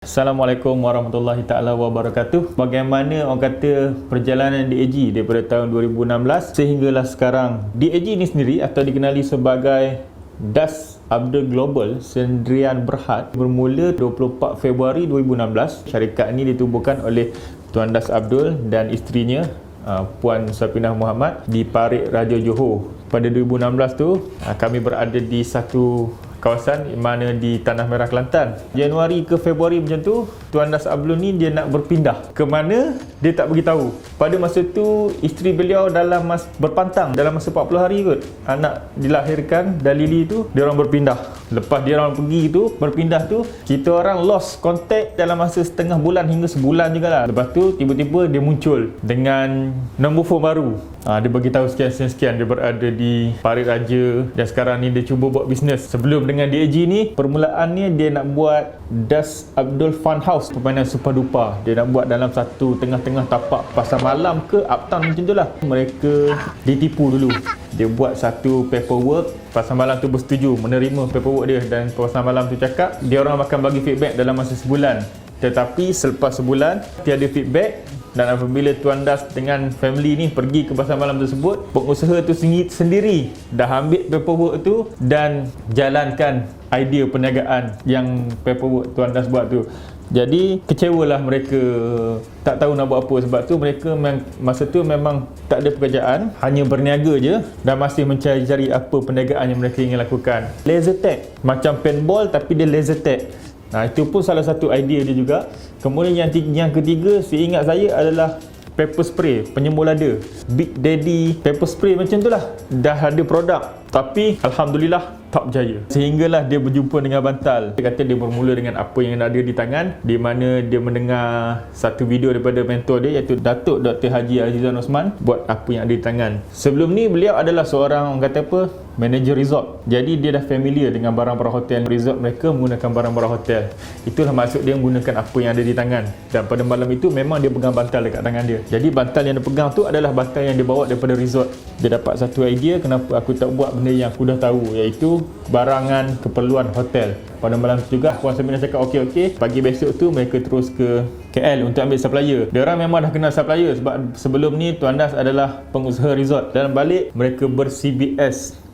Assalamualaikum warahmatullahi taala wabarakatuh. Bagaimana orang kata perjalanan DAG daripada tahun 2016 sehinggalah sekarang. DAG ini sendiri atau dikenali sebagai Das Abdul Global Sendirian Berhad bermula 24 Februari 2016. Syarikat ini ditubuhkan oleh Tuan Das Abdul dan isterinya Puan Sapinah Muhammad di Parit Raja Johor. Pada 2016 tu kami berada di satu kawasan mana di Tanah Merah Kelantan. Januari ke Februari macam tu, Tuan Das Abdul ni dia nak berpindah. Ke mana? Dia tak beritahu. Pada masa tu isteri beliau dalam berpantang dalam masa 40 hari kot. Anak dilahirkan dan Lily tu dia orang berpindah. Lepas dia orang pergi tu, berpindah tu, kita orang lost contact dalam masa setengah bulan hingga sebulan jugalah. Lepas tu tiba-tiba dia muncul dengan nombor phone baru. Dia beritahu sekian-sekian dia berada di Parit Raja dan sekarang ni dia cuba buat bisnes. Sebelum dengan DAG ni, permulaannya dia nak buat Das Abdul Fun House, permainan super duper. Dia nak buat dalam satu tengah-tengah tapak pasar malam ke uptown macam tu lah. Mereka ditipu dulu. Dia buat satu paperwork, pasar malam tu bersetuju menerima paperwork dia dan pasar malam tu cakap dia orang akan bagi feedback dalam masa sebulan. Tetapi selepas sebulan tiada feedback. Dan apabila Tuan Das dengan family ni pergi ke pasar malam tersebut, pengusaha tu sendiri dah ambil paperwork tu dan jalankan idea perniagaan yang paperwork Tuan Das buat tu. Jadi kecewalah mereka, tak tahu nak buat apa. Sebab tu mereka masa tu memang tak ada pekerjaan, hanya berniaga je dan masih mencari-cari apa perniagaan yang mereka ingin lakukan. Laser tag, macam paintball tapi dia laser tag. Itu pun salah satu idea dia juga. Kemudian yang ketiga, seingat saya adalah pepper spray, penyembur lada. Big Daddy pepper spray macam tu lah. Dah ada produk, tapi Alhamdulillah tak berjaya. Sehinggalah dia berjumpa dengan Bantal. Dia kata dia bermula dengan apa yang ada di tangan, di mana dia mendengar satu video daripada mentor dia iaitu Datuk Dr. Haji Azizan Osman buat apa yang ada di tangan. Sebelum ni beliau adalah seorang, orang kata apa, manager resort. Jadi dia dah familiar dengan barang-barang hotel. Resort mereka menggunakan barang-barang hotel. Itulah maksud dia menggunakan apa yang ada di tangan. Dan pada malam itu memang dia pegang bantal dekat tangan dia. Jadi bantal yang dia pegang tu adalah bantal yang dia bawa daripada resort. Dia dapat satu idea, kenapa aku tak buat benda yang aku dah tahu, iaitu barangan keperluan hotel. Pada malam tu juga Puan Sabina cakap okey. Pagi besok tu mereka terus ke KL untuk ambil supplier. Dia orang memang dah kenal supplier sebab sebelum ni Tuan Das adalah pengusaha resort. Dan balik mereka ber-CBS.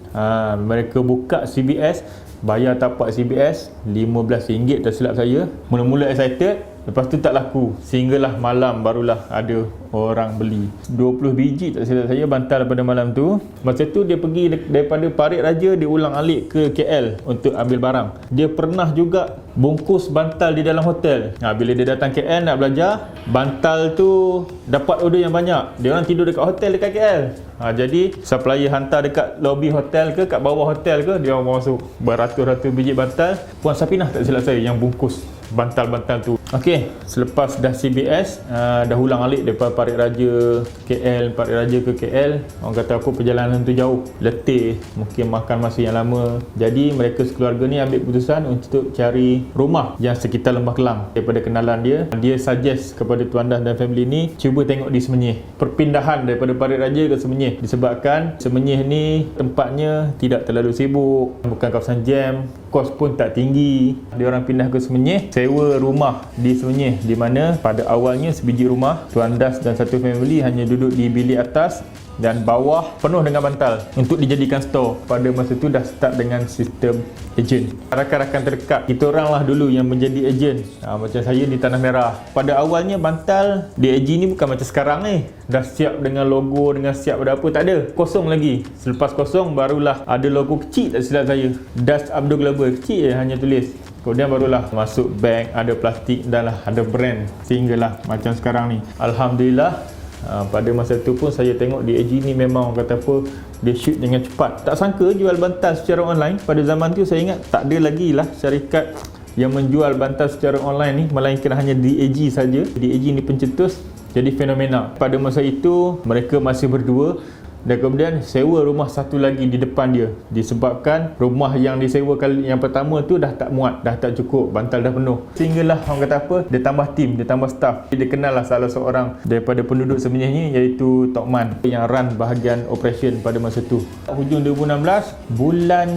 Mereka buka CBS, bayar tapak CBS RM15 tak silap saya. Mula-mula excited, lepas tu tak laku. Sehinggalah malam barulah ada orang beli 20 biji tak silap saya bantal pada malam tu. Masa tu dia pergi daripada Parit Raja, dia ulang alik ke KL untuk ambil barang. Dia pernah juga bungkus bantal di dalam hotel. Bila dia datang KL nak belajar, bantal tu dapat order yang banyak. Dia orang tidur dekat hotel dekat KL. Jadi supplier hantar dekat lobi hotel ke kat bawah hotel ke, dia orang masuk beratus-ratus biji bantal. Puan Sapinah tak silap saya yang bungkus bantal-bantal tu. Okey, selepas dah CBS, dah ulang alik daripada Parit Raja KL, Parit Raja ke KL. Orang kata apa, perjalanan tu jauh, letih, mungkin makan masa yang lama. Jadi mereka sekeluarga ni ambil keputusan untuk cari rumah yang sekitar Lembah Kelang. Daripada kenalan dia suggest kepada Tuan Das dan family ni cuba tengok di Semenyih. Perpindahan daripada Parit Raja ke Semenyih disebabkan Semenyih ni tempatnya tidak terlalu sibuk, bukan kawasan jam, kos pun tak tinggi. Dia orang pindah ke Semenyih, sewa rumah di Semenyih, di mana pada awalnya sebiji rumah, Tuan Das dan satu family hanya duduk di bilik atas dan bawah penuh dengan bantal untuk dijadikan store. Pada masa tu dah start dengan sistem ejen. Rakan-rakan terdekat kita orang lah dulu yang menjadi ejen. Macam saya di Tanah Merah. Pada awalnya bantal DAG ni bukan macam sekarang ni, dah siap dengan logo, dengan siap ada apa, tak ada, kosong lagi. Selepas kosong barulah ada logo kecil tak silap saya, Das Abdul Global, kecil je hanya tulis. Kemudian barulah masuk bag, ada plastik dan lah ada brand, sehinggalah macam sekarang ni. Alhamdulillah. Pada masa tu pun saya tengok DAG ni memang kata apa, dia shoot dengan cepat. Tak sangka jual bantal secara online. Pada zaman tu saya ingat tak ada lagi lah syarikat yang menjual bantal secara online ni, melainkan hanya DAG saja. DAG ni pencetus, jadi fenomena. Pada masa itu mereka masih berdua. Dan kemudian sewa rumah satu lagi di depan dia, disebabkan rumah yang disewa kali yang pertama tu dah tak muat, dah tak cukup, bantal dah penuh. Sehinggalah orang kata apa, dia tambah tim, dia tambah staff. Dia kenal lah salah seorang daripada penduduk Semenyih ni, iaitu Tok Man yang run bahagian operation pada masa tu. Hujung 2016, bulan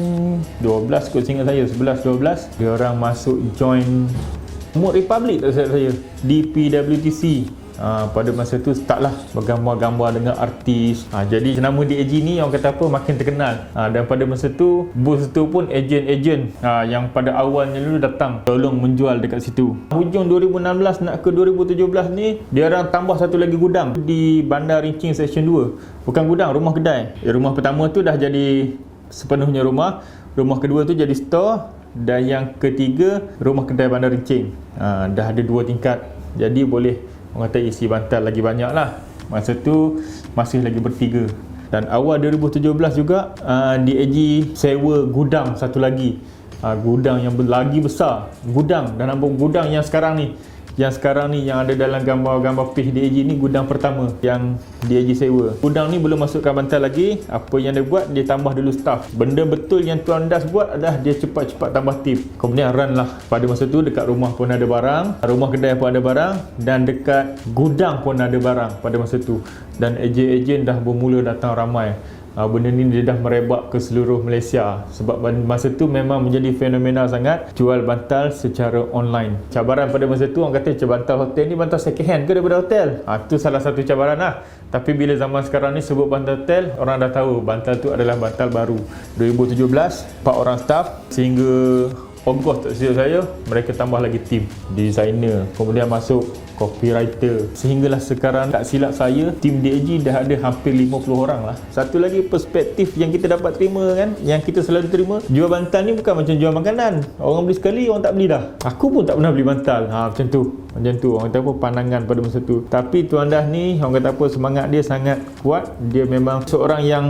12 kot seingat saya, 11-12, dia orang masuk join Mood Republic tak silap saya, di PWTC. Pada masa tu start lah bergambar-gambar dengan artis. Jadi nama DAG ni orang kata apa makin terkenal. Dan pada masa tu bos tu pun ejen-ejen yang pada awalnya dulu datang tolong menjual dekat situ. Hujung 2016 nak ke 2017 ni dia orang tambah satu lagi gudang di Bandar Rincing Section 2. Bukan gudang, rumah kedai. Rumah pertama tu dah jadi sepenuhnya rumah. Rumah kedua tu jadi store. Dan yang ketiga rumah kedai Bandar Rincing. Dah ada 2 tingkat. Jadi boleh orang kata isi bantal lagi banyak lah. Masa tu masih lagi bertiga. Dan awal 2017 juga DAG sewa gudang satu lagi. Gudang yang lagi besar. Gudang, dan nama gudang yang sekarang ni yang ada dalam gambar-gambar page DAG ni gudang pertama yang DAG sewa. Gudang ni belum masukkan bantal lagi. Apa yang dia buat, dia tambah dulu staff. Benda betul yang Tuan Das buat adalah dia cepat-cepat tambah tim. Kemudian run lah. Pada masa tu dekat rumah pun ada barang, rumah kedai pun ada barang, dan dekat gudang pun ada barang pada masa tu. Dan ejen-ejen dah bermula datang ramai. Benda ni dia dah merebak ke seluruh Malaysia. Sebab masa tu memang menjadi fenomena sangat jual bantal secara online. Cabaran pada masa tu orang kata bantal hotel ni bantal second hand ke daripada hotel. Tu salah satu cabaran lah. Tapi bila zaman sekarang ni sebut bantal hotel, orang dah tahu bantal tu adalah bantal baru. 2017 4 orang staff, sehingga Ogos tak silap saya mereka tambah lagi tim designer, kemudian masuk copywriter, sehinggalah sekarang tak silap saya tim DAG dah ada hampir 50 orang lah. Satu lagi perspektif yang kita dapat terima kan, yang kita selalu terima, jual bantal ni bukan macam jual makanan. Orang beli sekali, orang tak beli dah. Aku pun tak pernah beli bantal. Macam tu orang kata apa, pandangan pada masa tu. Tapi Tuan Das ni orang kata apa, semangat dia sangat kuat. Dia memang seorang yang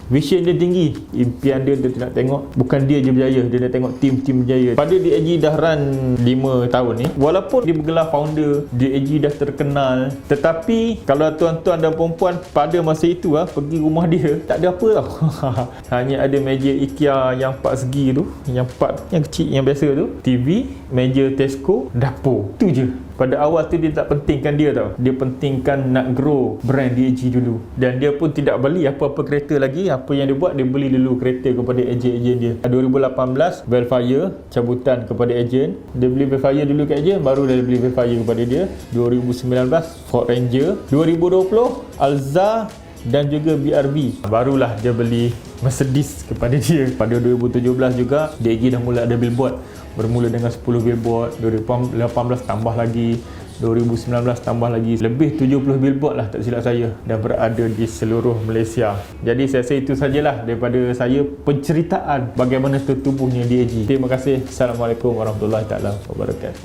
vision dia tinggi. Impian dia nak tengok bukan dia je berjaya, dia nak tengok tim-tim berjaya. Pada DAG dah run 5 tahun ni, walaupun dia bergelar founder, DAG dah terkenal, tetapi kalau tuan-tuan dan perempuan pada masa itu pergi rumah dia, tak ada apa tau. Hanya ada meja IKEA yang 4 segi tu, yang kecil, yang biasa tu, TV, meja Tesco, dapur, tu je. Pada awal tu dia tak pentingkan dia tau. Dia pentingkan nak grow brand DAG dulu. Dan dia pun tidak beli apa-apa kereta lagi. Apa yang dia buat, dia beli dulu kereta kepada ejen-ejen dia. 2018 Velfire cabutan kepada ejen. Dia beli Velfire dulu kat ejen, baru dia beli Velfire kepada dia. 2019 Ford Ranger. 2020 Alza dan juga BRV. Barulah dia beli Mercedes kepada dia. Pada 2017 juga DAG dah mula ada billboard. Bermula dengan 10 billboard, 2018 tambah lagi, 2019 tambah lagi, lebih 70 billboard lah tak silap saya, dan berada di seluruh Malaysia. Jadi saya rasa itu sajalah daripada saya penceritaan bagaimana tertubuhnya DAG. Terima kasih. Assalamualaikum warahmatullahi wabarakatuh.